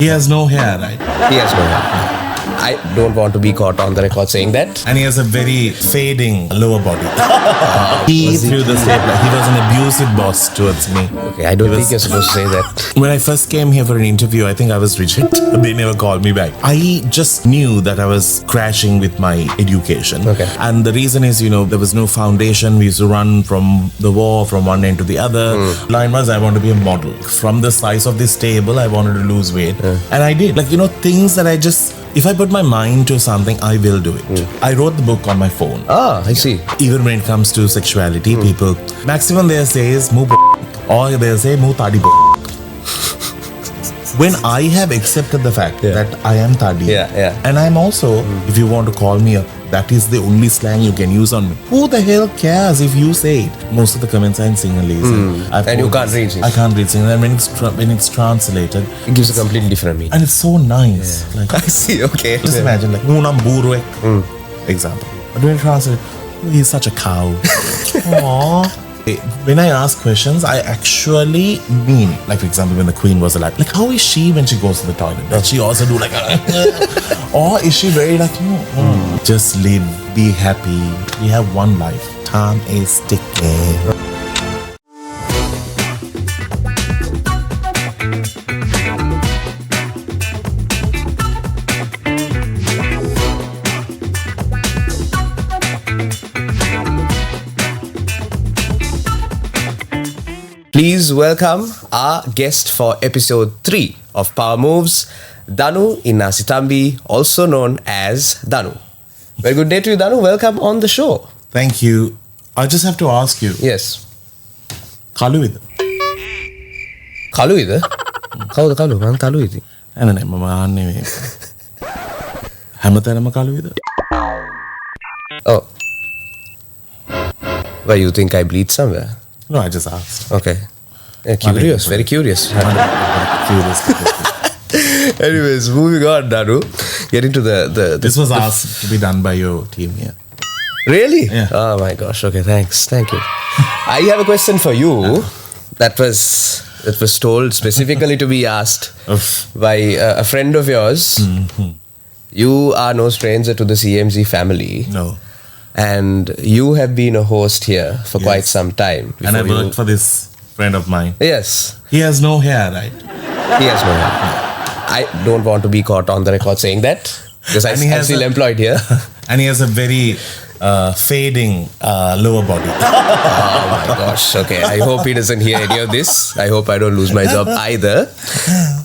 He has no hair, right? He has no hair. I don't want to be caught on the record saying that. And he has a very fading lower body. He threw the stapler. He was an abusive boss towards me. Okay, I don't think you're supposed to say that. When I first came here for an interview, I think I was rejected. They never called me back. I just knew that I was crashing with my education. Okay. And the reason is, there was no foundation. We used to run from the war from one end to the other. Line was, I want to be a model. From the size of this table, I wanted to lose weight. And I did. Things that if I put my mind to something, I will do it. I wrote the book on my phone. Ah, I see. Even when it comes to sexuality, people, maximum they say is move or they'll say move tadi. When I have accepted the fact that I am tadi, and I'm also, if you want to call me that is the only slang you can use on me. Who the hell cares if you say it? Most of the comments are in Sinhalese. And you can't read it. I can't read Sinhalese. And when it's translated, it gives a completely different meaning. And it's so nice. I see, okay. Just imagine, example. But when you translate, he's such a cow. Aww. When I ask questions, I actually mean, for example, when the Queen was alive, how is she when she goes to the toilet? Does she also do or is she very just live, be happy. We have one life. Time is ticking. Please welcome our guest for episode 3 of Power Moves, Danu Innasithamby, also known as Danu. Very good day to you, Danu. Welcome on the show. Thank you. I just have to ask you. Yes. Kalu ida? Kalu ida? Kawuda kalu? Man kalu idi? Nene, mama anne. Hamatanama kalu ida? Oh. Why, you think I bleed somewhere? No, I just asked. Okay. Yeah, curious, very curious. Anyways, moving on, Danu. Getting to the This was asked to be done by your team here. Really? Yeah. Oh my gosh. Okay, thanks. Thank you. I have a question for you that was told specifically to be asked by a friend of yours. You are no stranger to the CMZ family. No. And you have been a host here for quite some time. And I worked for this friend of mine. Yes. He has no hair, right? He has no hair. I don't want to be caught on the record saying that because I'm still employed here. And he has a very fading lower body. Oh my gosh. Okay. I hope he doesn't hear any of this. I hope I don't lose my job either.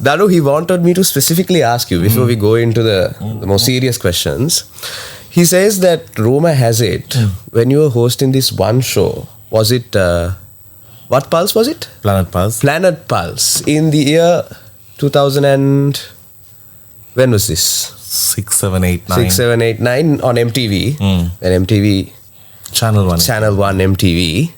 Danu, he wanted me to specifically ask you before we go into the more serious questions. He says that rumor has it, when you were hosting this one show, was it, what Pulse was it? Planet Pulse. Planet Pulse. In the year 2000 and, when was this? 6, 7, 8, 9. 6, 7, 8, 9 on MTV. And MTV. Channel 1. Channel 1 MTV.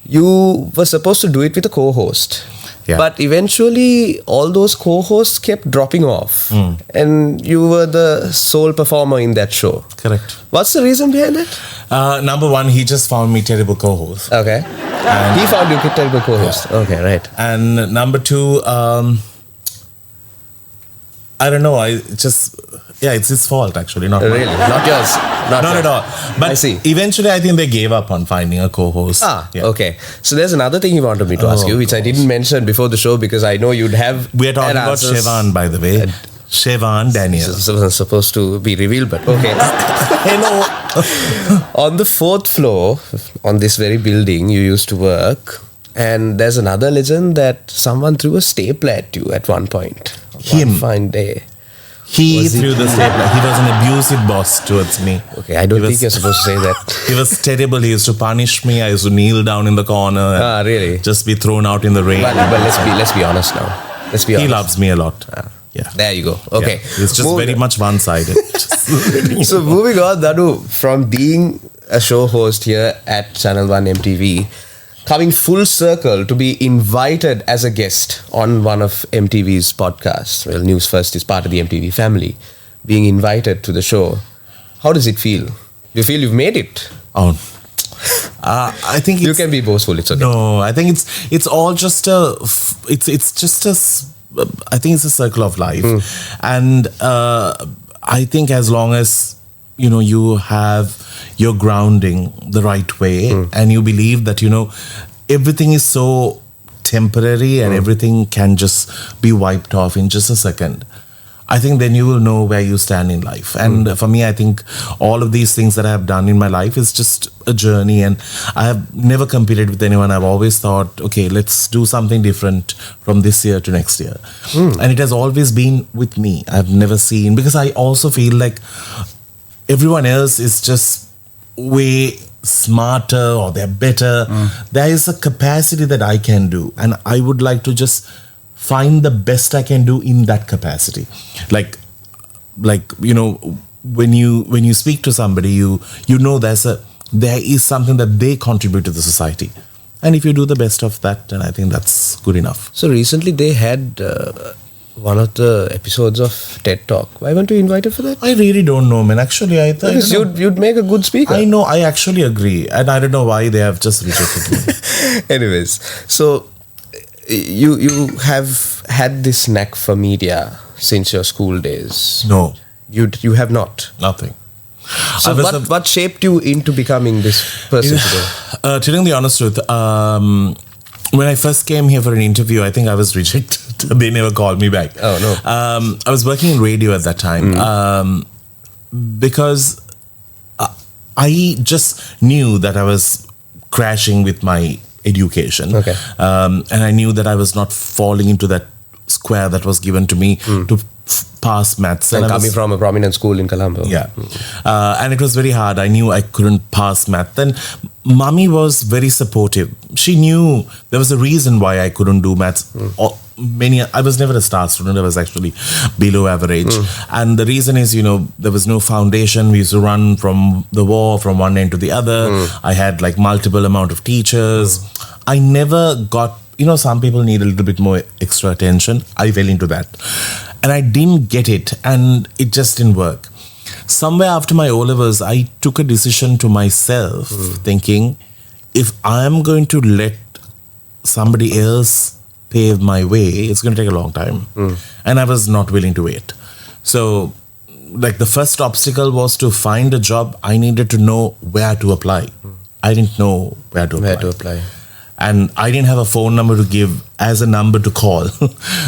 You were supposed to do it with a co-host. Yeah. But eventually, all those co-hosts kept dropping off. And you were the sole performer in that show. Correct. What's the reason behind that? Number one, he just found me terrible co-host. Okay. And he found you a terrible co-host. Yeah. Okay, right. And number two, I don't know. It's his fault actually. Not really, mine. not yours. Not at all. But I see. Eventually, I think they gave up on finding a co-host. Okay. So there's another thing he wanted me to ask you, which I didn't mention before the show because I know you'd have. We are talking about Shevan, by the way. Shevan Daniel. This wasn't supposed to be revealed, but okay. Hello. On the 4th floor, on this very building, you used to work. And there's another legend that someone threw a stapler at you at one point. One fine day. He threw the stapler. He was an abusive boss towards me. Okay, I don't think you're supposed to say that. He was terrible. He used to punish me. I used to kneel down in the corner. Really? Just be thrown out in the rain. But let's be honest now. Let's be honest. He loves me a lot. Yeah. There you go. Okay. Yeah. It's just very much one-sided. So moving on, Danu, from being a show host here at Channel 1 MTV, coming full circle to be invited as a guest on one of MTV's podcasts. Well, Newsfirst is part of the MTV family. Being invited to the show. How does it feel? Do you feel you've made it? I think you can be boastful. It's okay. No, I think it's all just it's just a I think it's a circle of life. And I think as long as, you have your grounding the right way and you believe that, everything is so temporary and everything can just be wiped off in just a second, I think then you will know where you stand in life. And for me, I think all of these things that I have done in my life is just a journey, and I have never competed with anyone. I've always thought, okay, let's do something different from this year to next year. And it has always been with me. I've never seen, because I also feel like everyone else is just way smarter or they're better. There is a capacity that I can do, and I would like to just find the best I can do in that capacity. Like when you speak to somebody, you know there is something that they contribute to the society, and if you do the best of that, then I think that's good enough. So recently they had one of the episodes of TED Talk. Why weren't you invited for that? I really don't know, man. Actually, I thought because you'd make a good speaker. I know. I actually agree, and I don't know why they have just rejected me. Anyways, so you have had this knack for media since your school days. No, you have not. Nothing. So what shaped you into becoming this person today? Telling the honest truth, when I first came here for an interview, I think I was rejected. They never called me back. Oh no. I was working in radio at that time because I just knew that I was crashing with my education. Okay. And I knew that I was not falling into that square that was given to me to pass maths. And coming from a prominent school in Colombo. Yeah. And it was very hard. I knew I couldn't pass math. And Mummy was very supportive. She knew there was a reason why I couldn't do maths. I was never a star student. I was actually below average. And the reason is, there was no foundation. We used to run from the war from one end to the other. I had like multiple amount of teachers. I never got, some people need a little bit more extra attention. I fell into that. And I didn't get it, and it just didn't work. Somewhere after my O-levels, I took a decision to myself, thinking, if I'm going to let somebody else pave my way, it's going to take a long time. And I was not willing to wait. So, like, the first obstacle was to find a job. I needed to know where to apply. I didn't know where to apply. And I didn't have a phone number to give as a number to call.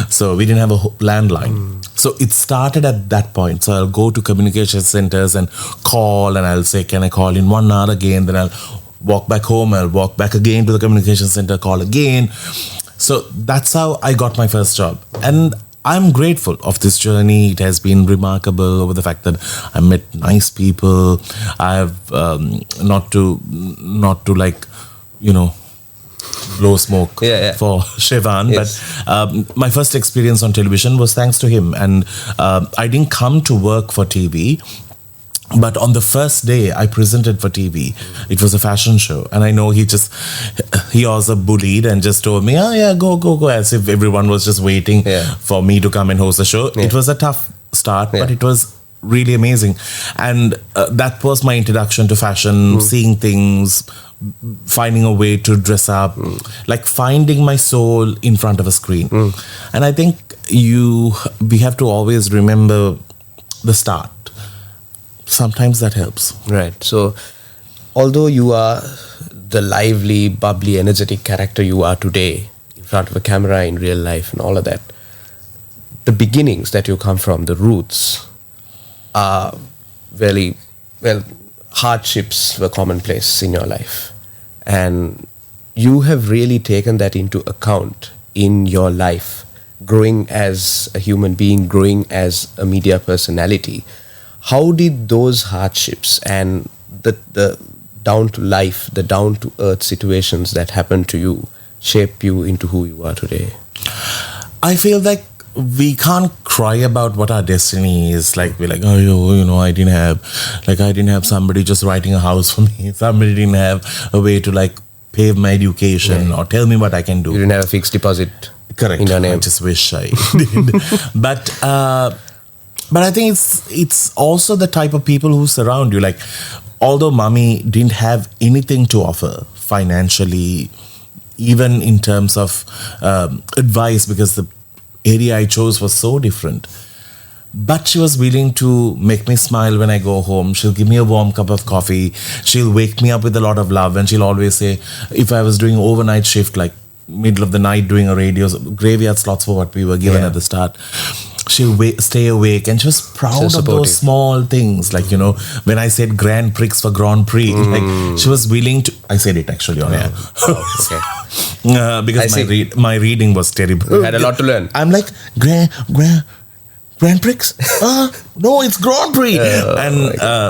So we didn't have a landline. So it started at that point. So I'll go to communication centers and call, and I'll say, can I call in 1 hour again? Then I'll walk back home. I'll walk back again to the communication center, call again. So that's how I got my first job. And I'm grateful of this journey. It has been remarkable over the fact that I met nice people. I have not to like, blow smoke for Shivan. Yes. But my first experience on television was thanks to him. And I didn't come to work for TV. But on the first day I presented for TV, it was a fashion show. And I know he also bullied and just told me, go, as if everyone was just waiting for me to come and host the show. It was a tough start, but it was really amazing. And that was my introduction to fashion, seeing things, finding a way to dress up, like finding my soul in front of a screen. And I think we have to always remember the start. Sometimes that helps. Right. So, although you are the lively, bubbly, energetic character you are today, in front of a camera, in real life and all of that, the beginnings that you come from, the roots, are very, hardships were commonplace in your life. And you have really taken that into account in your life, growing as a human being, growing as a media personality. How did those hardships and the down to life, the down to earth situations that happened to you shape you into who you are today? I feel like we can't cry about what our destiny is. Like, we're like, I didn't have somebody just writing a house for me. Somebody didn't have a way to like pave my education or tell me what I can do. You didn't have a fixed deposit. Correct. In your name. I just wish I did. But I think it's also the type of people who surround you. Like, although Mummy didn't have anything to offer financially, even in terms of advice, because area I chose was so different. But she was willing to make me smile when I go home. She'll give me a warm cup of coffee. She'll wake me up with a lot of love. And she'll always say, if I was doing overnight shift, like middle of the night doing a radio, graveyard slots for what we were given at the start, she'll stay awake. And she was proud of those small things. Like, you know, when I said Grand Prix for Grand Prix, like she was willing to, I said it actually on air. Because my reading was terrible. You had a lot to learn. I'm like, Grand Prix? No, it's Grand Prix.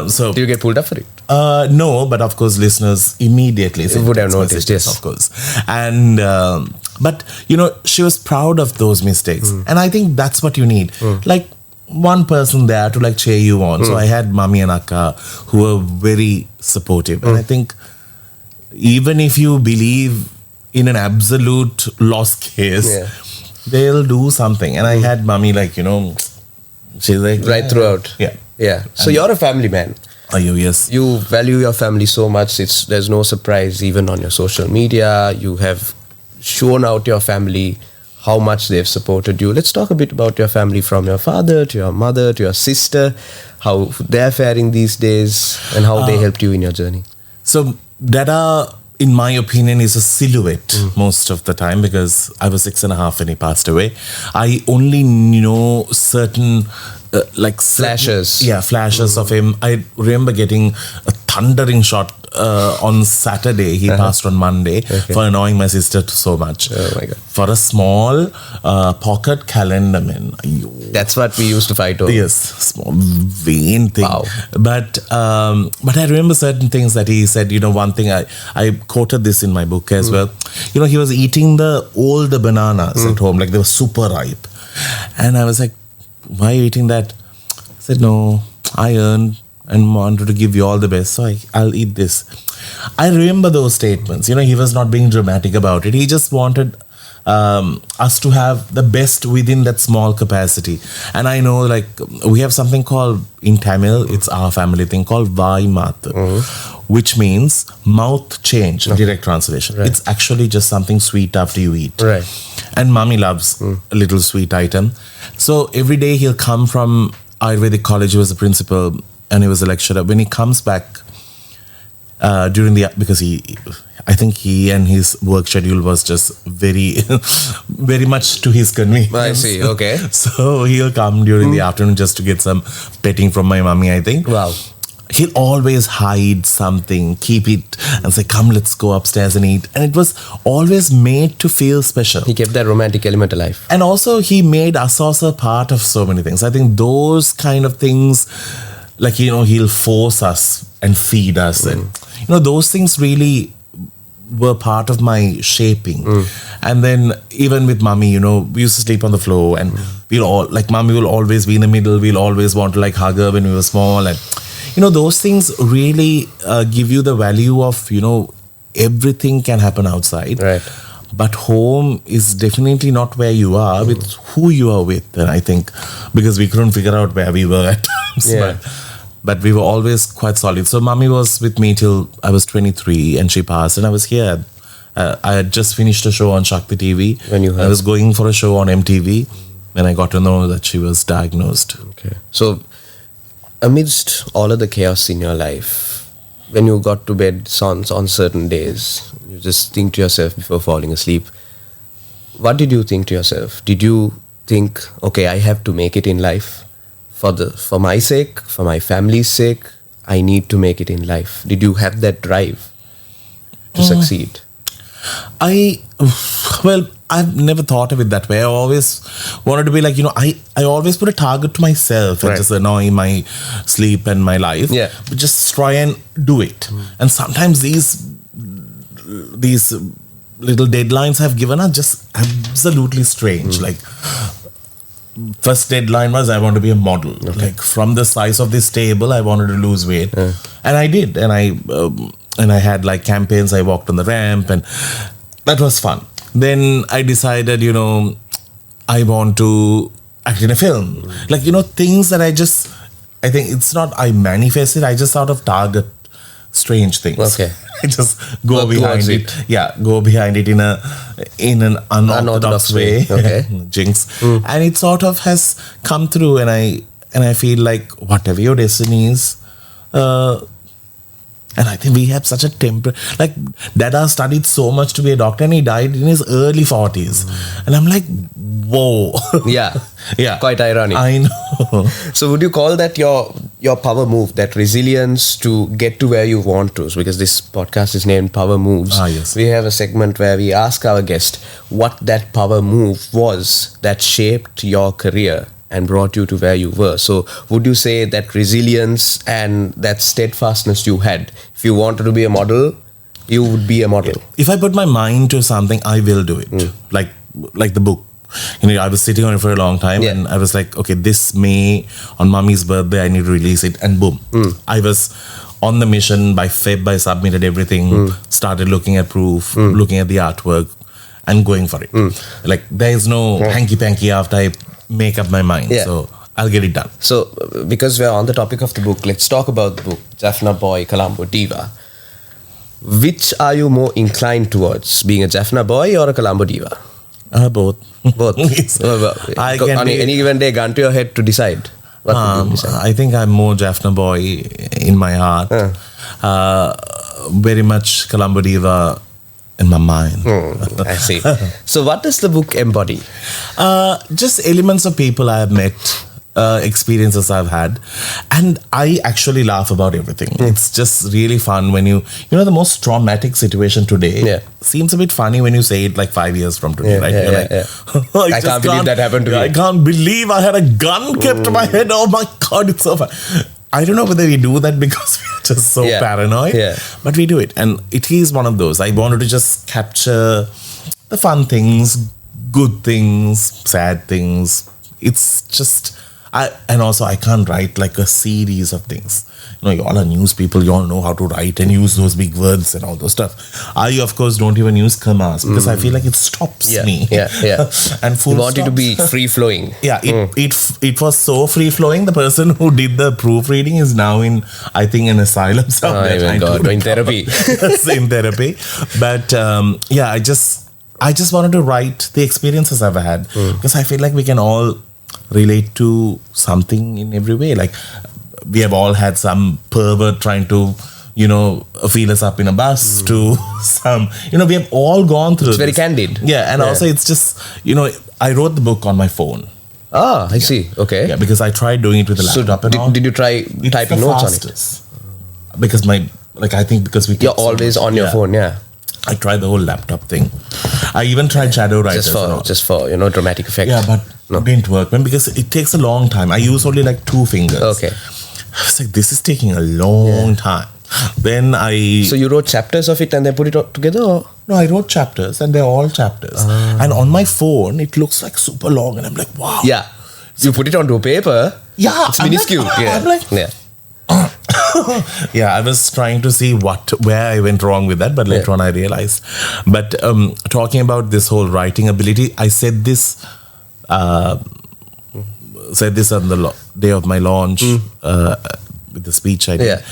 So, do you get pulled up for it? No, but of course, listeners immediately would have noticed. Yes, of course. And but you know, she was proud of those mistakes, and I think that's what you need. Like one person there to like cheer you on. So I had Mummy and Akka who were very supportive, and I think even if you believe in an absolute lost case, they'll do something. And I had Mummy, like, you know, she's like right throughout. Yeah. So you're a family man. Are you? Yes. You value your family so much. There's no surprise even on your social media. You have shown out your family how much they've supported you. Let's talk a bit about your family, from your father to your mother to your sister, how they're faring these days and how they helped you in your journey. So Dada, in my opinion, is a silhouette most of the time, because I was 6.5 when he passed away. I only know certain flashes. Flashes of him. I remember getting a thundering shot on Saturday. He passed on Monday for annoying my sister so much. Oh my God. For a small pocket calendar, man. That's what we used to fight over. Yes, small vain thing. Wow. But I remember certain things that he said. You know, one thing I quoted this in my book as well. You know, he was eating all the bananas at home, like they were super ripe. And I was like, why are you eating that? I said, no, I earned and wanted to give you all the best, so I'll eat this. I remember those statements. You know, he was not being dramatic about it. He just wanted us to have the best within that small capacity. And I know, like, we have something called, in Tamil, it's our family thing, called Vai Mat, which means mouth change, direct translation. Right. It's actually just something sweet after you eat. Right. And Mommy loves a little sweet item. So every day he'll come from Ayurvedic college. He was a principal and he was a lecturer. When he comes back because I think he and his work schedule was just very, very much to his convenience. I see, okay. So he'll come during the afternoon just to get some petting from my mommy, I think. Wow. He'll always hide something, keep it, and say, come, let's go upstairs and eat. And it was always made to feel special. He kept that romantic element alive. And also, he made us also part of so many things. I think those kind of things, like, you know, he'll force us and feed us. And, you know, those things really were part of my shaping. And then even with Mommy, you know, we used to sleep on the floor, and we'll all, like, Mommy will always be in the middle. We'll always want to, like, hug her when we were small. And, you know, those things really give you the value of, you know, everything can happen outside. Right. But home is definitely not where you are, with who you are with. And I think because we couldn't figure out where we were at times. Yeah. But we were always quite solid. So Mommy was with me till I was 23 and she passed, and I was here. I had just finished a show on Shakti TV. When you heard? I was going for a show on MTV when I got to know that she was diagnosed. Okay. So amidst all of the chaos in your life, when you got to bed on certain days, you just think to yourself before falling asleep, what did you think to yourself? Did you think, okay, I have to make it in life? For my sake, for my family's sake, I need to make it in life. Did you have that drive to succeed? I've never thought of it that way. I always wanted to be like, you know, I always put a target to myself and just annoy my sleep and my life. Yeah. But just try and do it. And sometimes these little deadlines have given are just absolutely strange. Like, first deadline was I want to be a model. Okay. Like, from the size of this table, I wanted to lose weight. And I did. And I had like campaigns. I walked on the ramp, and that was fun. Then I decided, you know, I want to act in a film. Like, you know, things that I think it's not I manifested. I just sort of target strange things. Okay. I just go Work behind towards it. Yeah, go behind it in an unorthodox way. Okay. Jinx. And it sort of has come through, and I feel like whatever your destiny is, and I think we have such a temper. Like, Dada studied so much to be a doctor, and he died in his early 40s. And I'm like, whoa. Yeah. Yeah. Quite ironic. I know. So would you call that your power move, that resilience to get to where you want to? Because this podcast is named Power Moves. Yes. We have a segment where we ask our guest what that power move was that shaped your career and brought you to where you were. So would you say that resilience and that steadfastness you had, if you wanted to be a model, you would be a model? If I put my mind to something, I will do it. Like the book. I was sitting on it for a long time, and I was like, okay, this May, on Mummy's birthday, I need to release it, and boom. I was on the mission. By Feb, I submitted everything, started looking at proof, looking at the artwork, and going for it. Like, there is no hanky-panky after I make up my mind. So I'll get it done. So, because we're on the topic of the book, let's talk about the book, Jaffna Boy, Colombo Diva. Which are you more inclined towards, being a Jaffna Boy or a Colombo Diva? Both. Both. I can on any given day, gun to your head to decide. What would you decide? I think I'm more Jaffna Boy in my heart. Very much Colombo Diva in my mind. I see. So what does the book embody? Just elements of people I have met, experiences I've had, and I actually laugh about everything. It's just really fun when you know the most traumatic situation today seems a bit funny when you say it like 5 years from today, right? I can't believe that happened to me. I can't believe I had a gun kept to my head. Oh my God, it's so fun. I don't know whether we do that because we're just so paranoid, but we do it. And it is one of those. I wanted to just capture the fun things, good things, sad things. It's just, and also I can't write like a series of things. You all are news people, you all know how to write and use those big words and all those stuff. I, of course, don't even use commas because I feel like it stops me. And full you want it to be free-flowing. It was so free-flowing. The person who did the proofreading is now in, I think, an asylum somewhere. Oh my God, in therapy. In therapy. But I just wanted to write the experiences I've had because I feel like we can all relate to something in every way. Like, we have all had some pervert trying to, feel us up in a bus to some, we have all gone through It's very candid. Yeah, and also it's just, I wrote the book on my phone. Ah, I see. Okay. Yeah, because I tried doing it with a laptop and all. Did you try typing notes on it? Because I think because we... You're always on your phone, I tried the whole laptop thing. I even tried shadow writers. Just for dramatic effect. Yeah, but it didn't work, man, because it takes a long time. I use only like 2 fingers. Okay. I was like, this is taking a long time. Then So you wrote chapters of it and then put it all together? Or? No, I wrote chapters and they're all chapters. And on my phone, it looks like super long and I'm like, wow. Yeah. You put it onto a paper. Yeah. It's minuscule. I'm like, I was trying to see where I went wrong with that, but later on I realized. But talking about this whole writing ability, I said this on the day of my launch with the speech I did.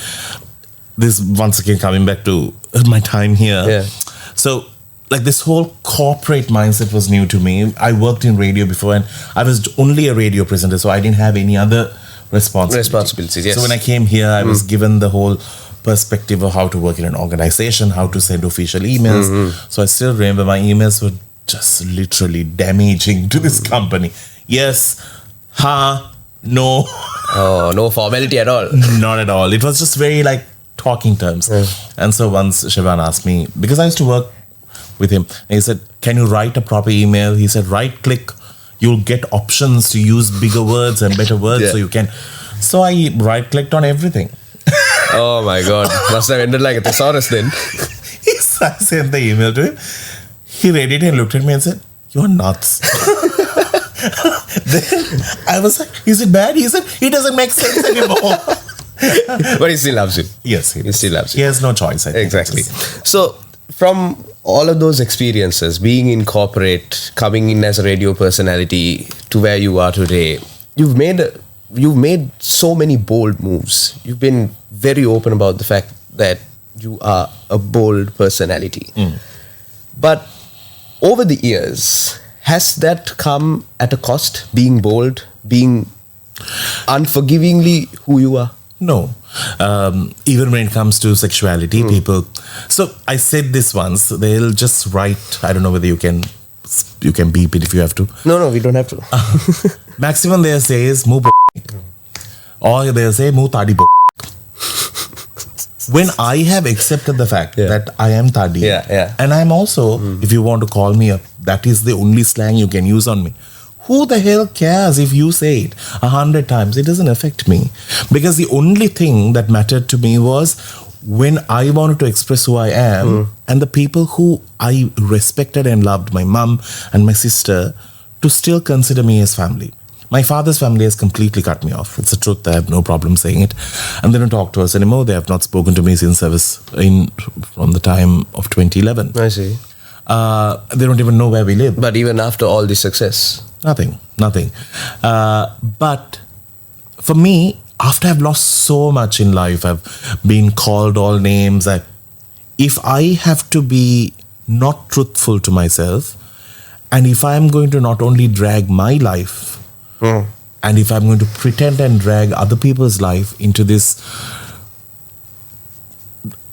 This once again coming back to my time here. So like this whole corporate mindset was new to me. I worked in radio before and I was only a radio presenter, so I didn't have any other responsibilities. Yes. So when I came here, I was given the whole perspective of how to work in an organization, how to send official emails. So I still remember my emails were just literally damaging to this company. Yes, no. Oh, no formality at all. Not at all. It was just very like talking terms. And so once Shivan asked me, because I used to work with him, and he said, can you write a proper email? He said, right click, you'll get options to use bigger words and better words so you can. So I right clicked on everything. Oh my God. Must have ended like a thesaurus then. I sent the email to him. He read it and looked at me and said, you're nuts. Then I was like, is it bad? He said, it doesn't make sense anymore. But he still loves you. Yes, he still loves you. He has no choice, I think. Exactly. So from all of those experiences, being in corporate, coming in as a radio personality to where you are today, you've made so many bold moves. You've been very open about the fact that you are a bold personality. But over the years, has that come at a cost? Being bold, being unforgivingly who you are? No. Even when it comes to sexuality, people... So I said this once, they'll just write, I don't know whether you can beep it if you have to. No, we don't have to. Maximum they'll say is, mu or they'll say, mu tadi When I have accepted the fact that I am tadi, and I'm also, if you want to call me that is the only slang you can use on me. Who the hell cares if you say it 100 times? It doesn't affect me. Because the only thing that mattered to me was when I wanted to express who I am and the people who I respected and loved, my mum and my sister, to still consider me as family. My father's family has completely cut me off. It's the truth. I have no problem saying it. And they don't talk to us anymore. They have not spoken to me since I was from the time of 2011. I see. They don't even know where we live. But even after all this success? Nothing. But for me, after I've lost so much in life, I've been called all names. If I have to be not truthful to myself, and if I'm going to not only drag my life, and if I'm going to pretend and drag other people's life into this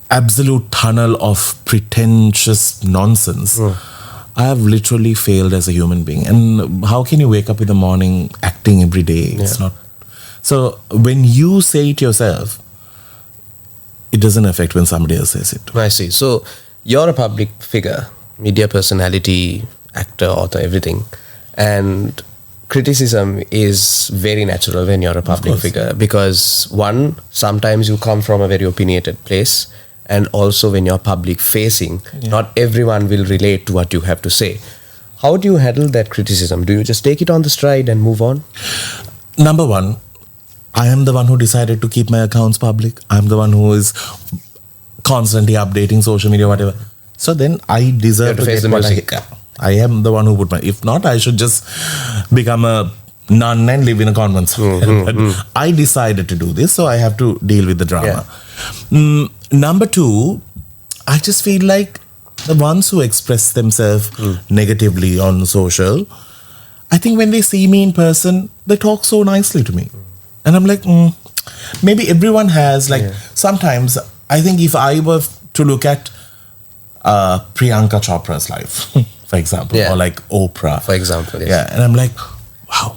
absolute tunnel of pretentious nonsense, I have literally failed as a human being. And how can you wake up in the morning acting every day? It's not. So when you say it yourself, it doesn't affect when somebody else says it. I see. So you're a public figure, media personality, actor, author, everything. And criticism is very natural when you're a public figure because one, sometimes you come from a very opinionated place, and also when you're public facing, not everyone will relate to what you have to say. How do you handle that criticism? Do you just take it on the stride and move on? Number one, I am the one who decided to keep my accounts public. I'm the one who is constantly updating social media, whatever. So then I deserve to face get the what music. I am the one who put my... If not, I should just become a nun and live in a convent somewhere. But I decided to do this, so I have to deal with the drama. Number two, I just feel like the ones who express themselves negatively on social, I think when they see me in person, they talk so nicely to me. And I'm like, maybe everyone has, sometimes I think if I were to look at Priyanka Chopra's life, for example, or like Oprah, for example, and I'm like, wow.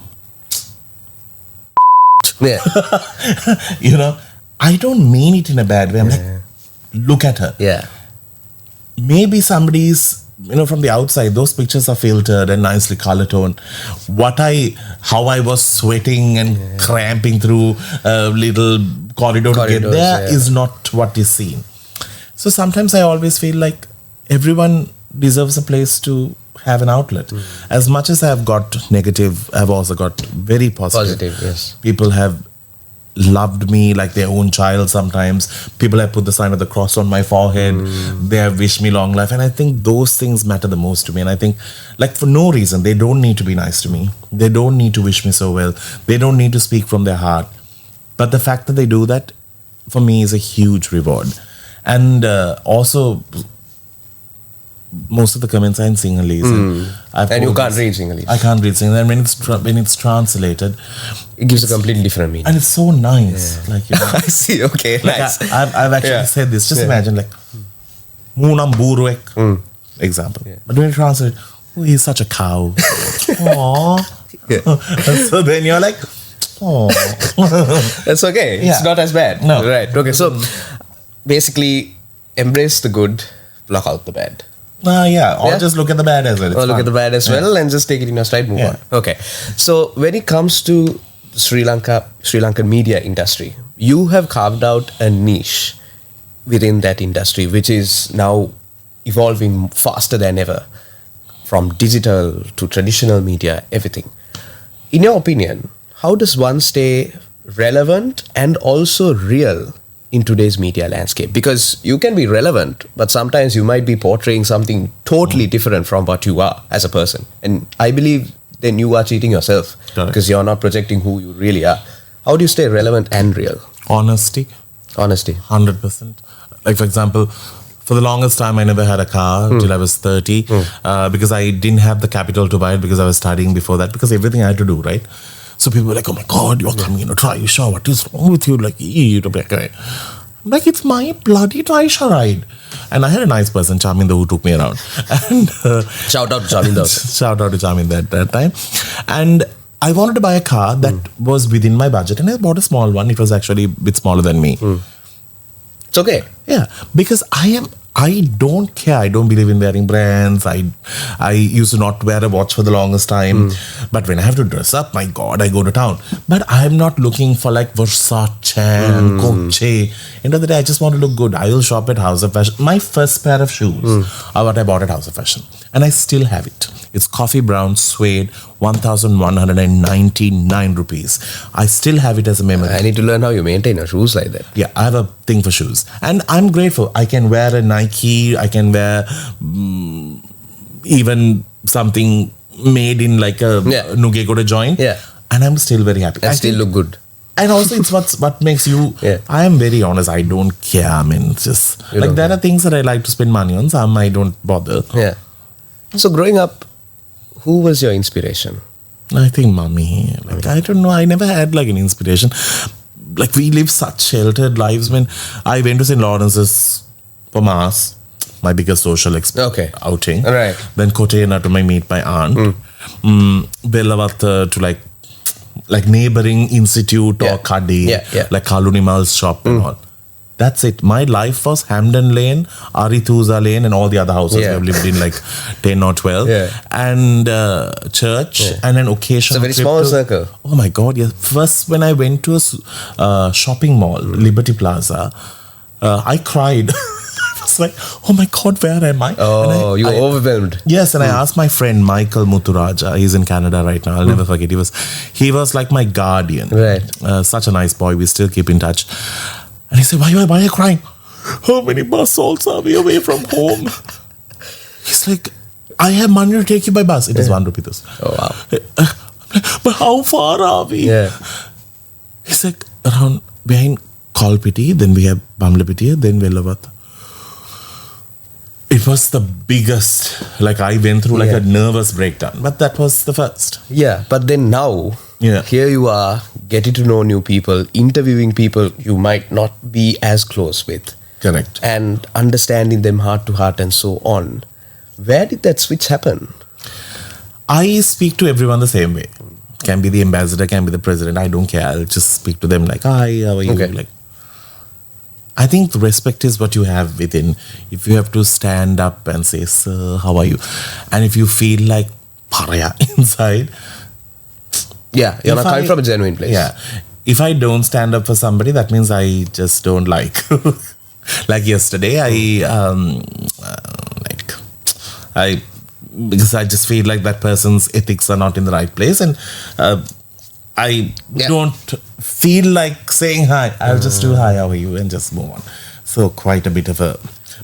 I don't mean it in a bad way. I'm like, look at her. Maybe somebody's, from the outside, those pictures are filtered and nicely color toned. How I was sweating and cramping through a little corridor to get there is not what is seen. So sometimes I always feel like everyone deserves a place to have an outlet. As much as I've got negative, I've also got very positive. Yes. People have loved me like their own child sometimes. People have put the sign of the cross on my forehead. They have wished me long life. And I think those things matter the most to me. And I think, for no reason, they don't need to be nice to me. They don't need to wish me so well. They don't need to speak from their heart. But the fact that they do that, for me, is a huge reward. And also, most of the comments are in Sinhalese. And you can't read Sinhalese. I can't read Sinhalese. And when it's translated, it gives a completely different meaning. And it's so nice. I see. Okay, nice. I've actually said this. Just imagine, Munam Buruek, example. But when you translate, he's such a cow. Aww. So then you're like, oh. That's okay. It's not as bad. No. Right. Okay. So basically, embrace the good, block out the bad. Or just look at the bad as well. Look at the bad as well and just take it in your stride, move on. Okay. So when it comes to Sri Lankan media industry, you have carved out a niche within that industry, which is now evolving faster than ever, from digital to traditional media, everything. In your opinion, how does one stay relevant and also real in today's media landscape? Because you can be relevant, but sometimes you might be portraying something totally different from what you are as a person. And I believe then you are cheating yourself because you're not projecting who you really are. How do you stay relevant and real? Honesty. 100%. Like, for example, for the longest time, I never had a car till I was 30 because I didn't have the capital to buy it because I was studying before that, because everything I had to do, right? So people were like, oh my God, you're coming in a Trisha. What is wrong with you? Like, like, it's my bloody Trisha ride. And I had a nice person, Charminder, who took me around. And Shout out to Charminder. shout out to Charminder at that time. And I wanted to buy a car that was within my budget, and I bought a small one. It was actually a bit smaller than me. It's okay. Yeah, because I don't care. I don't believe in wearing brands. I used to not wear a watch for the longest time. But when I have to dress up, my God, I go to town. But I'm not looking for like Versace and Coach. End of the day, I just want to look good. I will shop at House of Fashion. My first pair of shoes are what I bought at House of Fashion. And I still have it. It's coffee brown suede, 1,199 rupees. I still have it as a memory. I need to learn how you maintain your shoes like that. Yeah, I have a thing for shoes. And I'm grateful. I can wear a Nike. I can wear even something made in like a Nugegode joint. Yeah. And I'm still very happy. And still look good. And also, it's what makes you. I am very honest. I don't care. I mean, it's just like there are things that I like to spend money on. Some I don't bother. Yeah. So growing up, who was your inspiration? I think mommy. Like, I don't know. I never had like an inspiration. Like, we live such sheltered lives. When I went to St. Lawrence's for Mass, my biggest social outing. Right. Then Kotena to meet my aunt. Belavatta to like neighboring institute or Kadi, like Kalunimal's shop and all. That's it. My life was Hamden Lane, Arithusa Lane, and all the other houses we have lived in, like 10 or 12. And church, and an occasional It's a very small circle. Oh my God, yes. First, when I went to a shopping mall, Liberty Plaza, I cried. I was like, oh my God, where am I? Oh, you were overwhelmed. Yes, and I asked my friend Michael Muturaja. He's in Canada right now. I'll never forget. He was like my guardian. Right. Such a nice boy. We still keep in touch. And he said, why are you crying? How many bus salts are we away from home? He's like, I have money to take you by bus. It is 1 rupee. Oh, wow. But how far are we? Yeah. He's like, around behind Kolpiti, then we have Bamlapiti, then Velavata. It was the biggest, like I went through like a nervous breakdown. But that was the first. Yeah, but then now, here you are, getting to know new people, interviewing people you might not be as close with. Correct. And understanding them heart to heart and so on. Where did that switch happen? I speak to everyone the same way. Can be the ambassador, can be the president. I don't care. I'll just speak to them like, hi, how are you? Like, I think respect is what you have within. If you have to stand up and say, sir, how are you? And if you feel like paraya inside. Yeah, you're not coming from a genuine place. Yeah. If I don't stand up for somebody, that means I just don't like. Like yesterday, because I just feel like that person's ethics are not in the right place, and I don't feel like saying hi. I'll just do hi, how are you, and just move on. So quite a bit of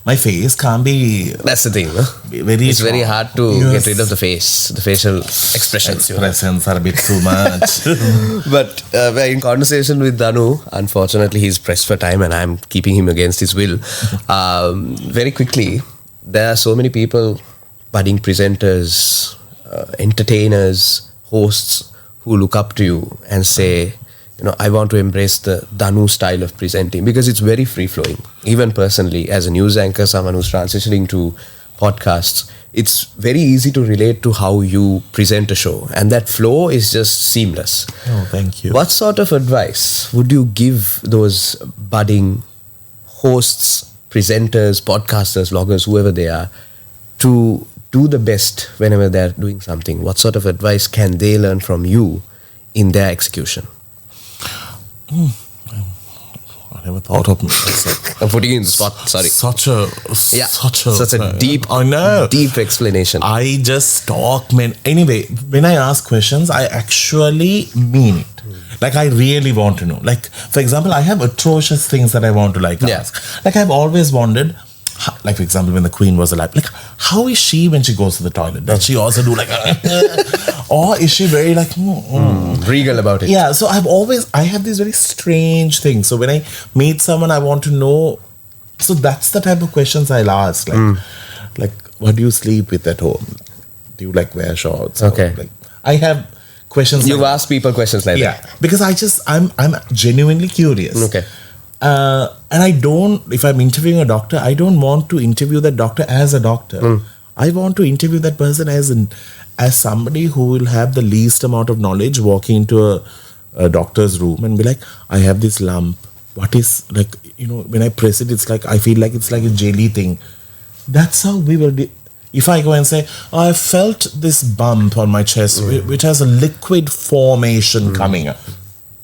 my face can't be. That's the thing. Huh? It's very hard to get rid of the face, the facial expressions. Expressions are a bit too much. But we're in conversation with Danu. Unfortunately, he's pressed for time, and I'm keeping him against his will. Very quickly, there are so many people, budding presenters, entertainers, hosts, who look up to you and say, I want to embrace the Danu style of presenting, because it's very free-flowing. Even personally, as a news anchor, someone who's transitioning to podcasts, it's very easy to relate to how you present a show. And that flow is just seamless. Oh, thank you. What sort of advice would you give those budding hosts, presenters, podcasters, vloggers, whoever they are, to do the best whenever they're doing something? What sort of advice can they learn from you in their execution? I never thought of myself. I'm putting you in the spot, sorry. Such a deep, I know. Deep explanation. I just talk, man. Anyway, when I ask questions, I actually mean it. Like, I really want to know. Like, for example, I have atrocious things that I want to ask. Like, I've always wondered, like, for example, when the Queen was alive, like, how is she when she goes to the toilet? Does she also do like, or is she very like, regal about it? Yeah, so I have these very strange things. So when I meet someone, I want to know So that's the type of questions I'll ask. Like, what do you sleep with at home? Do you like wear shorts? Okay. Like, I have questions. You've like asked people questions like yeah, that. because I'm genuinely curious. Okay. And I don't, if I'm interviewing a doctor, I don't want to interview that doctor as a doctor. I want to interview that person as somebody who will have the least amount of knowledge, walking into a doctor's room and be like, I have this lump. What is, like, when I press it, it's like, I feel like it's like a jelly thing. That's how we will be. If I go and say, I felt this bump on my chest, which has a liquid formation coming up.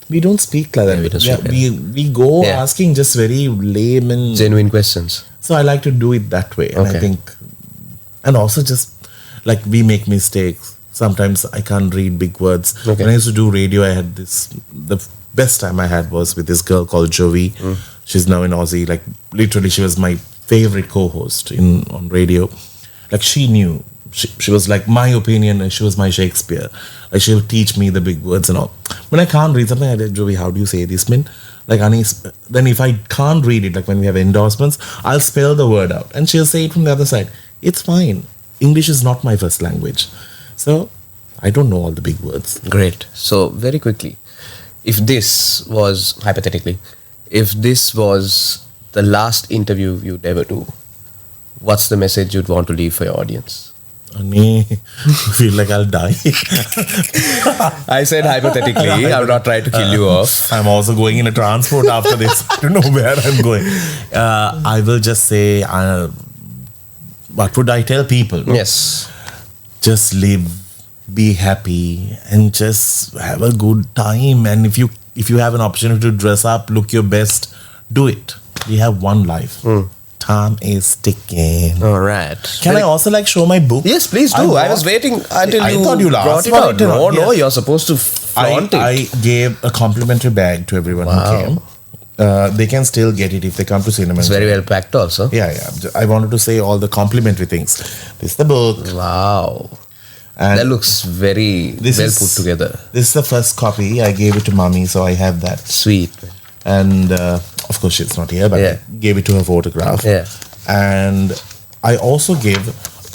We don't speak like that. We go asking just very lame and genuine questions. So I like to do it that way. And I think, and also just like we make mistakes. Sometimes I can't read big words. Okay. When I used to do radio, I had the best time I had was with this girl called Jovi. She's now in Aussie. Like literally, she was my favorite co-host on radio. Like she knew. She was like my opinion and she was my Shakespeare. Like she'll teach me the big words and all. When I can't read something, I say, Jovi, how do you say this, man? Like, then if I can't read it, like when we have endorsements, I'll spell the word out and she'll say it from the other side. It's fine. English is not my first language. So I don't know all the big words. Great. So very quickly, if this was, hypothetically, if this was the last interview you'd ever do, what's the message you'd want to leave for your audience? I feel like I'll die. I said hypothetically. I'm not trying to kill you off. I'm also going in a transport after this. I don't know where I'm going. I will just say, what would I tell people? Yes. Just live, be happy, and just have a good time. And if you have an opportunity to dress up, look your best, do it. We have one life. Time is ticking. All right. Can I also show my book? Yes, please do. I was waiting until I thought you brought it out. No, you're supposed to flaunt it. I gave a complimentary bag to everyone who came. They can still get it if they come to cinema. It's very well packed also. Yeah. I wanted to say all the complimentary things. This is the book. Wow. And that looks very well put together. This is the first copy. I gave it to Mummy, so I have that. Sweet. And of course she's not here, but I gave it to her photograph. Yeah. And I also gave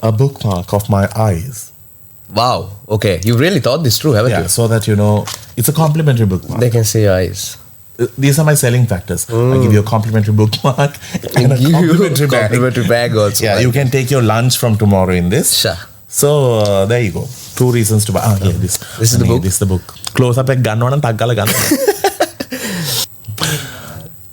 a bookmark of my eyes. Wow. Okay. You really thought this through, haven't you? So that it's a complimentary bookmark. They can see your eyes. These are my selling factors. I give you a complimentary bookmark and a complimentary bag also. Yeah, you can take your lunch from tomorrow in this. Sure. So there you go. 2 reasons to buy. This is the book. This is the book. Close up like gun on and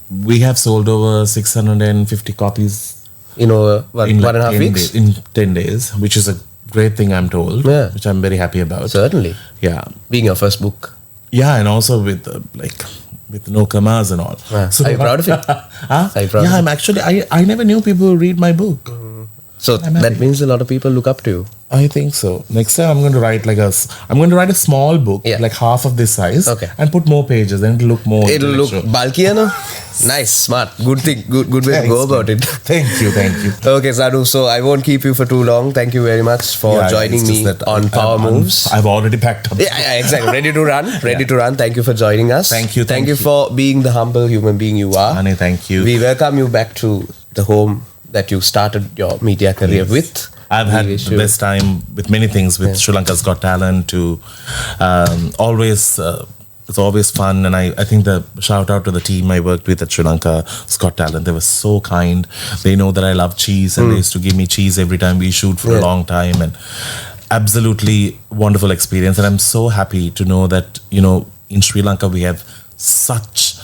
We have sold over 650 copies in over 1.5 weeks? In 10 days, which is a great thing, I'm told. Yeah. Which I'm very happy about. Certainly. Yeah. Being your first book. Yeah, and also with no commas and all. So are you proud of it? Are you proud of it? I'm actually, I never knew people would read my book. So that means a lot of people look up to you. I think so. Next time I'm going to write a small book, like half of this size, and put more pages, and it'll look more. It'll look bulkier, no? Nice, smart, good thing, good way to go about it. Thank you. Okay, Danu. So I won't keep you for too long. Thank you very much for joining me on Power Moves. I've already packed up. Yeah, exactly. Ready to run. Thank you for joining us. Thank you. Thank you for being the humble human being you are. Honey, thank you. We welcome you back to the home that you started your media career with. I've had the best time with many things, with Sri Lanka's Got Talent to it's always fun. And I think the shout out to the team I worked with at Sri Lanka's Got Talent. They were so kind. They know that I love cheese and they used to give me cheese every time we shoot for a long time, and absolutely wonderful experience. And I'm so happy to know that, in Sri Lanka we have such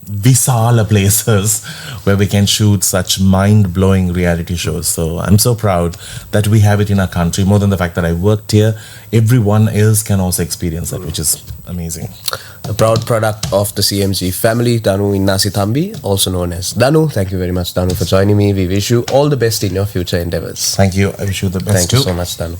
visala places where we can shoot such mind-blowing reality shows. So I'm so proud that we have it in our country. More than the fact that I worked here, everyone else can also experience that, which is amazing. A proud product of the CMG family, Danu Innasithamby, also known as Danu. Thank you very much, Danu, for joining me. We wish you all the best in your future endeavors. Thank you. I wish you the best too. Thank you so much, Danu.